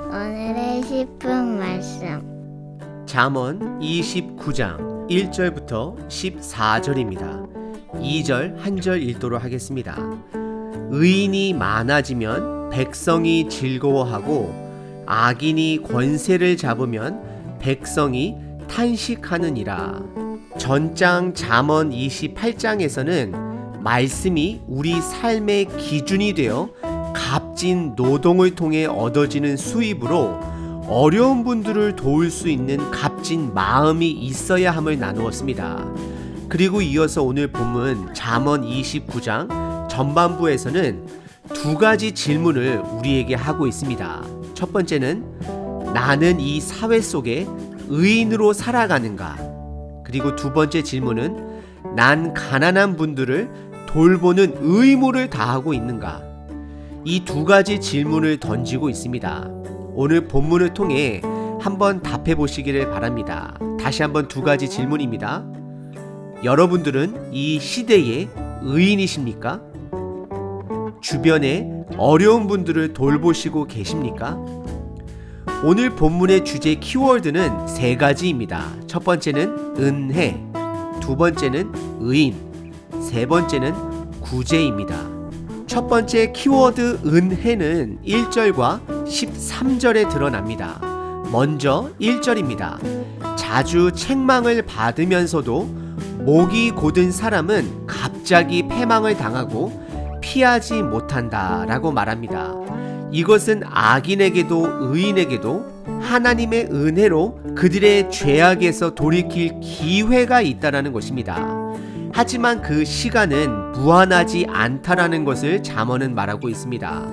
오늘의 10분 말씀. 잠언 29장 1절부터 14절입니다. 2절 한 절 읽도록 하겠습니다. 의인이 많아지면 백성이 즐거워하고 악인이 권세를 잡으면 백성이 탄식하느니라. 전장 잠언 28장에서는 말씀이 우리 삶의 기준이 되어 값진 노동을 통해 얻어지는 수입으로 어려운 분들을 도울 수 있는 값진 마음이 있어야 함을 나누었습니다. 그리고 이어서 오늘 본문 잠언 29장 전반부에서는 두 가지 질문을 우리에게 하고 있습니다. 첫 번째는 나는 이 사회 속에 의인으로 살아가는가? 그리고 두 번째 질문은 난 가난한 분들을 돌보는 의무를 다하고 있는가? 이 두 가지 질문을 던지고 있습니다. 오늘 본문을 통해 한번 답해 보시기를 바랍니다. 다시 한번 두 가지 질문입니다. 여러분들은 이 시대의 의인이십니까? 주변에 어려운 분들을 돌보시고 계십니까? 오늘 본문의 주제 키워드는 세 가지입니다. 첫 번째는 은혜, 두 번째는 의인, 세 번째는 구제입니다. 첫 번째 키워드 은혜는 1절과 13절에 드러납니다. 먼저 1절입니다. 자주 책망을 받으면서도 목이 곧은 사람은 갑자기 패망을 당하고 피하지 못한다라고 말합니다. 이것은 악인에게도 의인에게도 하나님의 은혜로 그들의 죄악에서 돌이킬 기회가 있다라는 것입니다. 하지만 그 시간은 무한하지 않다라는 것을 잠언은 말하고 있습니다.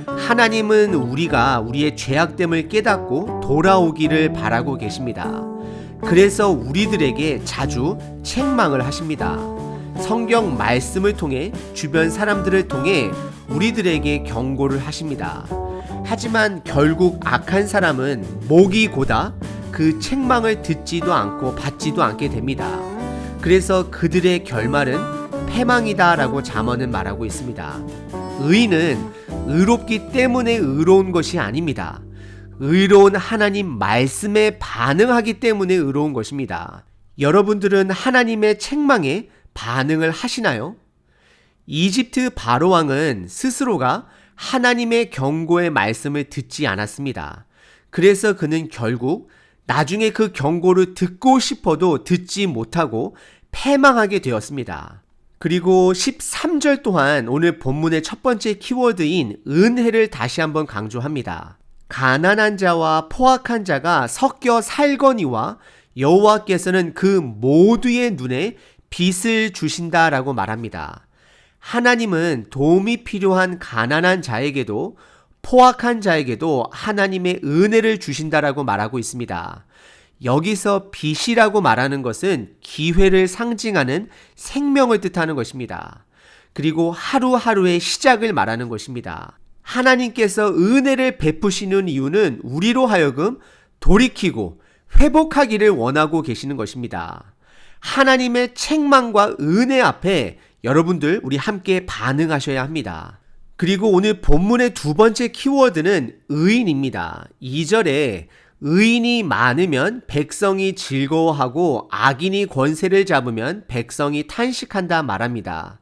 하나님은 우리가 우리의 죄악됨을 깨닫고 돌아오기를 바라고 계십니다. 그래서 우리들에게 자주 책망을 하십니다. 성경 말씀을 통해 주변 사람들을 통해 우리들에게 경고를 하십니다. 하지만 결국 악한 사람은 목이 고다 그 책망을 듣지도 않고 받지도 않게 됩니다. 그래서 그들의 결말은 패망이다라고 잠언은 말하고 있습니다. 의인은 의롭기 때문에 의로운 것이 아닙니다. 의로운 하나님 말씀에 반응하기 때문에 의로운 것입니다. 여러분들은 하나님의 책망에 반응을 하시나요? 이집트 바로 왕은 스스로가 하나님의 경고의 말씀을 듣지 않았습니다. 그래서 그는 결국 나중에 그 경고를 듣고 싶어도 듣지 못하고 패망하게 되었습니다. 그리고 13절 또한 오늘 본문의 첫 번째 키워드인 은혜를 다시 한번 강조합니다. 가난한 자와 포악한 자가 섞여 살거니와 여호와께서는 그 모두의 눈에 빛을 주신다라고 말합니다. 하나님은 도움이 필요한 가난한 자에게도 포악한 자에게도 하나님의 은혜를 주신다라고 말하고 있습니다. 여기서 빛이라고 말하는 것은 기회를 상징하는 생명을 뜻하는 것입니다. 그리고 하루하루의 시작을 말하는 것입니다. 하나님께서 은혜를 베푸시는 이유는 우리로 하여금 돌이키고 회복하기를 원하고 계시는 것입니다. 하나님의 책망과 은혜 앞에 여러분들 우리 함께 반응하셔야 합니다. 그리고 오늘 본문의 두 번째 키워드는 의인입니다. 2절에 의인이 많으면 백성이 즐거워하고 악인이 권세를 잡으면 백성이 탄식한다 말합니다.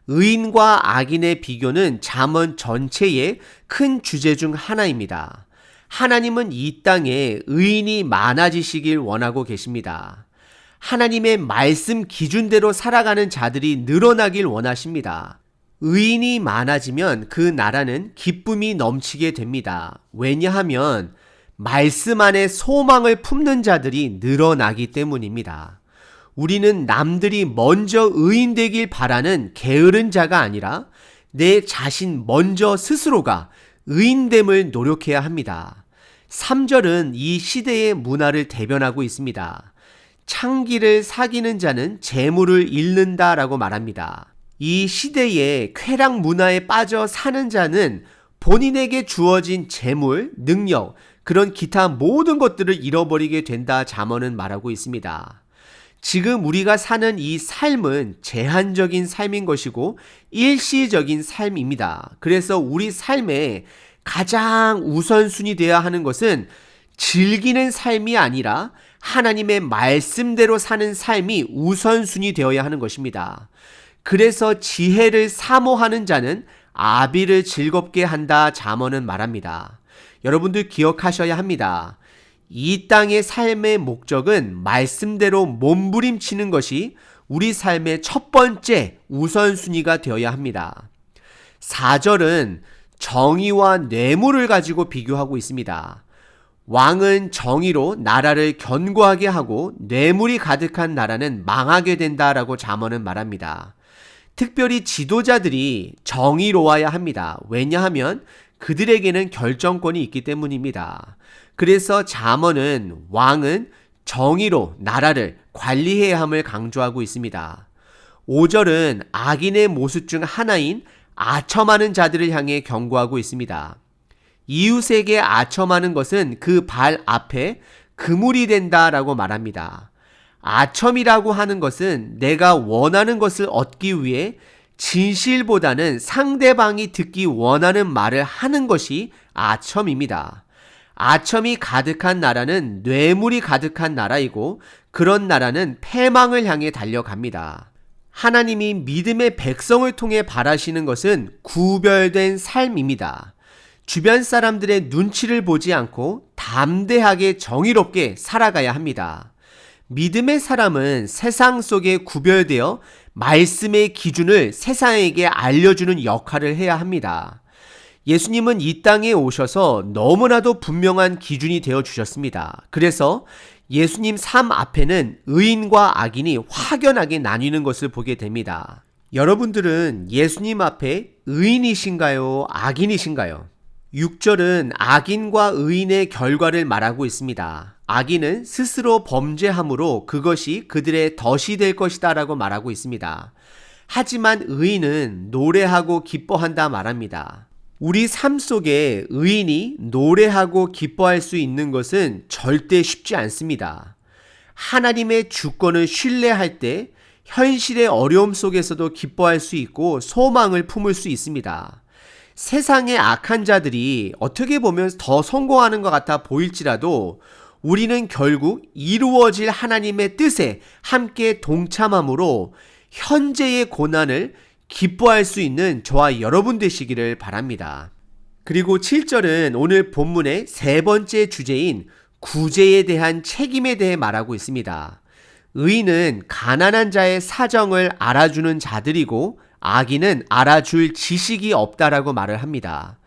의인과 악인의 비교는 잠언 전체의 큰 주제 중 하나입니다. 하나님은 이 땅에 의인이 많아지시길 원하고 계십니다. 하나님의 말씀 기준대로 살아가는 자들이 늘어나길 원하십니다. 의인이 많아지면 그 나라는 기쁨이 넘치게 됩니다. 왜냐하면 말씀 안에 소망을 품는 자들이 늘어나기 때문입니다. 우리는 남들이 먼저 의인 되길 바라는 게으른 자가 아니라 내 자신 먼저 스스로가 의인됨을 노력해야 합니다. 3절은 이 시대의 문화를 대변하고 있습니다. 창기를 사귀는 자는 재물을 잃는다라고 말합니다. 이 시대의 쾌락 문화에 빠져 사는 자는 본인에게 주어진 재물, 능력, 그런 기타 모든 것들을 잃어버리게 된다 잠언은 말하고 있습니다. 지금 우리가 사는 이 삶은 제한적인 삶인 것이고 일시적인 삶입니다. 그래서 우리 삶에 가장 우선순위 되어야 하는 것은 즐기는 삶이 아니라 하나님의 말씀대로 사는 삶이 우선순위 되어야 하는 것입니다. 그래서 지혜를 사모하는 자는 아비를 즐겁게 한다 잠언은 말합니다. 여러분들 기억하셔야 합니다. 이 땅의 삶의 목적은 말씀대로 몸부림치는 것이 우리 삶의 첫 번째 우선순위가 되어야 합니다. 4절은 정의와 뇌물을 가지고 비교하고 있습니다. 왕은 정의로 나라를 견고하게 하고 뇌물이 가득한 나라는 망하게 된다라고 잠언은 말합니다. 특별히 지도자들이 정의로워야 합니다. 왜냐하면 그들에게는 결정권이 있기 때문입니다. 그래서 잠언은 왕은 정의로 나라를 관리해야 함을 강조하고 있습니다. 5절은 악인의 모습 중 하나인 아첨하는 자들을 향해 경고하고 있습니다. 이웃에게 아첨하는 것은 그 발 앞에 그물이 된다라고 말합니다. 아첨이라고 하는 것은 내가 원하는 것을 얻기 위해 진실보다는 상대방이 듣기 원하는 말을 하는 것이 아첨입니다. 아첨이 가득한 나라는 뇌물이 가득한 나라이고 그런 나라는 패망을 향해 달려갑니다. 하나님이 믿음의 백성을 통해 바라시는 것은 구별된 삶입니다. 주변 사람들의 눈치를 보지 않고 담대하게 정의롭게 살아가야 합니다. 믿음의 사람은 세상 속에 구별되어 말씀의 기준을 세상에게 알려주는 역할을 해야 합니다. 예수님은 이 땅에 오셔서 너무나도 분명한 기준이 되어 주셨습니다. 그래서 예수님 삶 앞에는 의인과 악인이 확연하게 나뉘는 것을 보게 됩니다. 여러분들은 예수님 앞에 의인이신가요? 악인이신가요? 6절은 악인과 의인의 결과를 말하고 있습니다. 악인은 스스로 범죄함으로 그것이 그들의 덫이 될 것이다 라고 말하고 있습니다. 하지만 의인은 노래하고 기뻐한다 말합니다. 우리 삶 속에 의인이 노래하고 기뻐할 수 있는 것은 절대 쉽지 않습니다. 하나님의 주권을 신뢰할 때 현실의 어려움 속에서도 기뻐할 수 있고 소망을 품을 수 있습니다. 세상의 악한 자들이 어떻게 보면 더 성공하는 것 같아 보일지라도 우리는 결국 이루어질 하나님의 뜻에 함께 동참함으로 현재의 고난을 기뻐할 수 있는 저와 여러분 되시기를 바랍니다. 그리고 7절은 오늘 본문의 세 번째 주제인 구제에 대한 책임에 대해 말하고 있습니다. 의인은 가난한 자의 사정을 알아주는 자들이고 악인은 알아줄 지식이 없다라고 말을 합니다.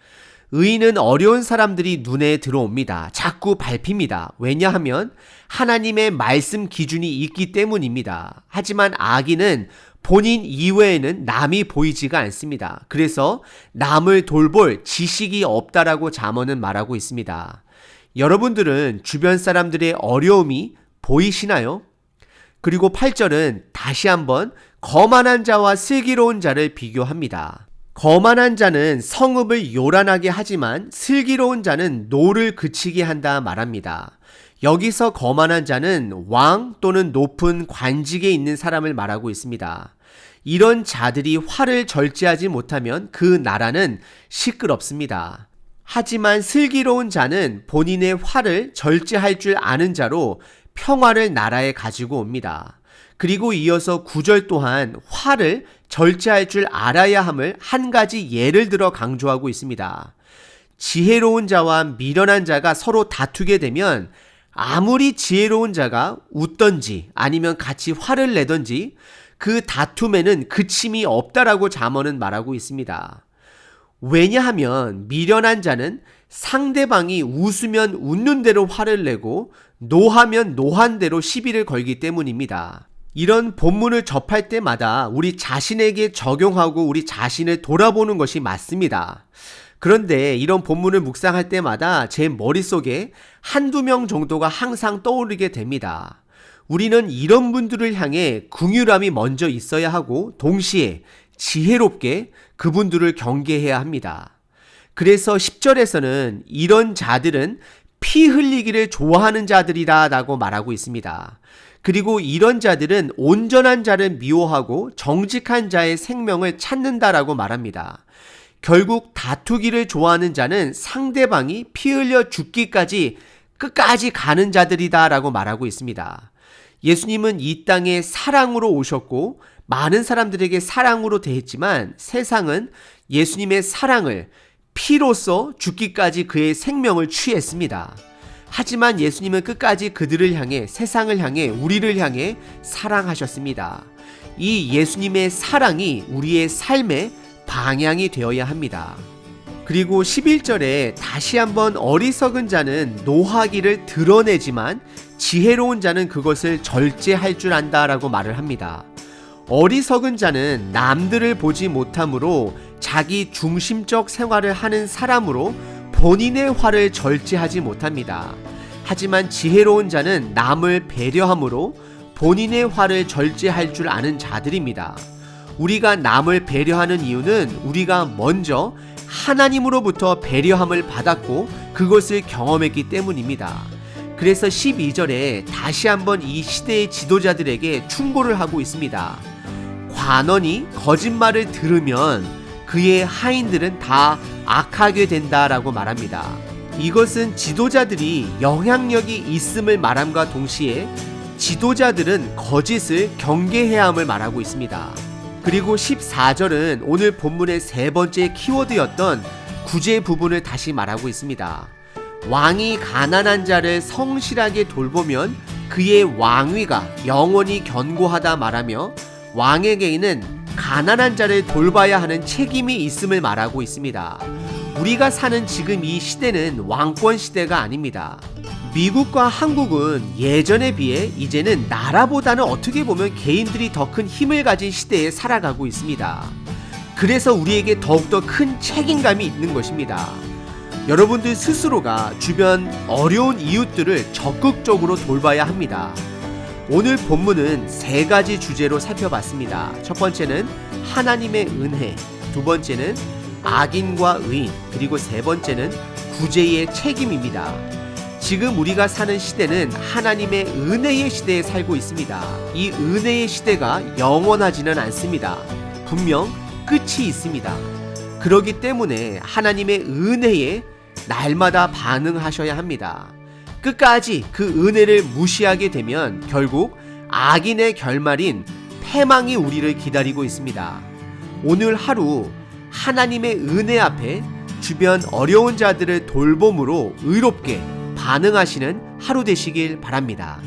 의인은 어려운 사람들이 눈에 들어옵니다. 자꾸 밟힙니다. 왜냐하면 하나님의 말씀 기준이 있기 때문입니다. 하지만 악인은 본인 이외에는 남이 보이지가 않습니다. 그래서 남을 돌볼 지식이 없다라고 잠언은 말하고 있습니다. 여러분들은 주변 사람들의 어려움이 보이시나요? 그리고 8절은 다시 한번 거만한 자와 슬기로운 자를 비교합니다. 거만한 자는 성읍을 요란하게 하지만 슬기로운 자는 노를 그치게 한다 말합니다. 여기서 거만한 자는 왕 또는 높은 관직에 있는 사람을 말하고 있습니다. 이런 자들이 화를 절제하지 못하면 그 나라는 시끄럽습니다. 하지만 슬기로운 자는 본인의 화를 절제할 줄 아는 자로 평화를 나라에 가지고 옵니다. 그리고 이어서 9절 또한 화를 절제할 줄 알아야 함을 한 가지 예를 들어 강조하고 있습니다. 지혜로운 자와 미련한 자가 서로 다투게 되면 아무리 지혜로운 자가 웃던지 아니면 같이 화를 내던지 그 다툼에는 그침이 없다라고 잠언은 말하고 있습니다. 왜냐하면 미련한 자는 상대방이 웃으면 웃는 대로 화를 내고 노하면 노한 대로 시비를 걸기 때문입니다. 이런 본문을 접할 때마다 우리 자신에게 적용하고 우리 자신을 돌아보는 것이 맞습니다. 그런데 이런 본문을 묵상할 때마다 제 머릿속에 한두 명 정도가 항상 떠오르게 됩니다. 우리는 이런 분들을 향해 긍휼함이 먼저 있어야 하고 동시에 지혜롭게 그분들을 경계해야 합니다. 그래서 10절에서는 이런 자들은 피 흘리기를 좋아하는 자들이다 라고 말하고 있습니다. 그리고 이런 자들은 온전한 자를 미워하고 정직한 자의 생명을 찾는다라고 말합니다. 결국 다투기를 좋아하는 자는 상대방이 피 흘려 죽기까지 끝까지 가는 자들이다라고 말하고 있습니다. 예수님은 이 땅에 사랑으로 오셨고 많은 사람들에게 사랑으로 대했지만 세상은 예수님의 사랑을 피로써 죽기까지 그의 생명을 취했습니다. 하지만 예수님은 끝까지 그들을 향해, 세상을 향해, 우리를 향해 사랑하셨습니다. 이 예수님의 사랑이 우리의 삶의 방향이 되어야 합니다. 그리고 11절에 다시 한번 어리석은 자는 노하기를 드러내지만 지혜로운 자는 그것을 절제할 줄 안다라고 말을 합니다. 어리석은 자는 남들을 보지 못함으로 자기 중심적 생활을 하는 사람으로 본인의 화를 절제하지 못합니다. 하지만 지혜로운 자는 남을 배려함으로 본인의 화를 절제할 줄 아는 자들입니다. 우리가 남을 배려하는 이유는 우리가 먼저 하나님으로부터 배려함을 받았고 그것을 경험했기 때문입니다. 그래서 12절에 다시 한번 이 시대의 지도자들에게 충고를 하고 있습니다. 관원이 거짓말을 들으면 그의 하인들은 다 악하게 된다라고 말합니다. 이것은 지도자들이 영향력이 있음을 말함과 동시에 지도자들은 거짓을 경계해야 함을 말하고 있습니다. 그리고 14절은 오늘 본문의 세 번째 키워드였던 구제 부분을 다시 말하고 있습니다. 왕이 가난한 자를 성실하게 돌보면 그의 왕위가 영원히 견고하다 말하며 왕에게는 가난한 자를 돌봐야 하는 책임이 있음을 말하고 있습니다. 우리가 사는 지금 이 시대는 왕권 시대가 아닙니다. 미국과 한국은 예전에 비해 이제는 나라보다는 어떻게 보면 개인들이 더 큰 힘을 가진 시대에 살아가고 있습니다. 그래서 우리에게 더욱더 큰 책임감이 있는 것입니다. 여러분들 스스로가 주변 어려운 이웃들을 적극적으로 돌봐야 합니다. 오늘 본문은 세 가지 주제로 살펴봤습니다. 첫 번째는 하나님의 은혜, 두 번째는 악인과 의인, 그리고 세 번째는 구제의 책임입니다. 지금 우리가 사는 시대는 하나님의 은혜의 시대에 살고 있습니다. 이 은혜의 시대가 영원하지는 않습니다. 분명 끝이 있습니다. 그렇기 때문에 하나님의 은혜에 날마다 반응하셔야 합니다. 끝까지 그 은혜를 무시하게 되면 결국 악인의 결말인 패망이 우리를 기다리고 있습니다. 오늘 하루 하나님의 은혜 앞에 주변 어려운 자들을 돌봄으로 의롭게 반응하시는 하루 되시길 바랍니다.